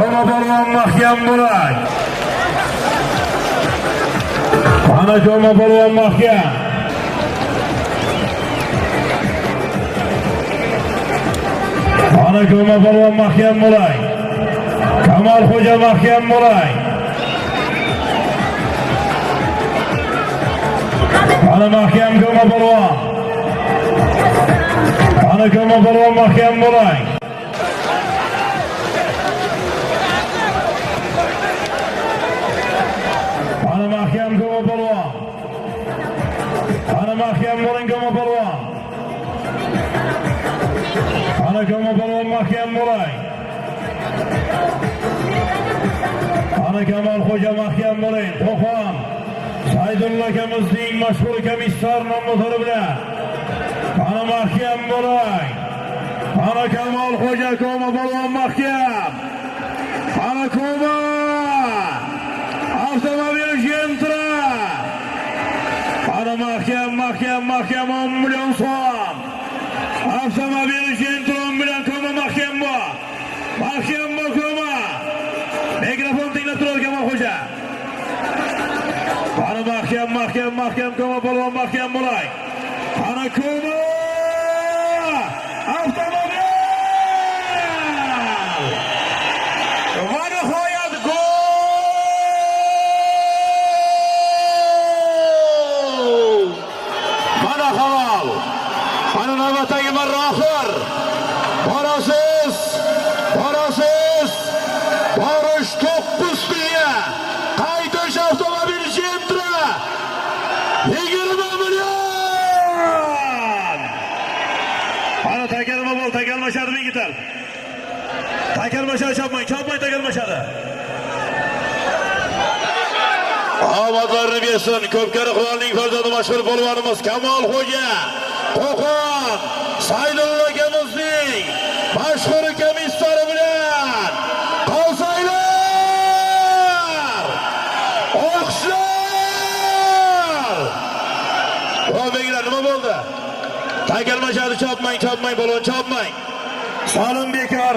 Koma polvon mahkam bo'lay. Ana koma polvon mahkam. Ana koma polvon mahkam bo'lay. Kamal xo'ja mahkam bo'lay. Ana mahkam koma polvon. Ana koma polvon mahkam bo'lay. Ana mahkam koma polvon. Ana mahkam bo'ling koma polvon. Ana koma polvon mahkam bo'lay. Ana Kamal xo'ja mahkam bo'ling. Qo'qon Saydulla akamizning mashhur komissar nomzodi bilan. Ana mahkam bo'lay. Ana Kamal xo'ja koma polvon mahkam. Ana koma avtomobil Gentra. Ana mahkam 10 million so'm. Avtomobil Gentra 10 million koma mahkam bu. Mahkam bu koma. Mikrofon tinglab turadi Kamal xo'ja. Ana mahkam koma polvon mahkam bo'lay. Ana koma avtomobil. Va nihoyat gol! Mana halol. Ana navbatdagi marra oxir. Borasiz. Borish 9 tuya. Qaytish avtomobil Gentra 20 million. Ana takalmashadi Begital. Takalmashadi chopmang takalmashadi. Omadlarni bersin Ko'pkari qirolning farzandi mashhur polvonimiz Kamol xo'ja. Qo'qon Saydulla akamizning mashhur komissari bilan qolsanglar o'xshar. O'beglar nima bo'ldi? Takalmashadi chopmang polvon chopmang. Solim bekor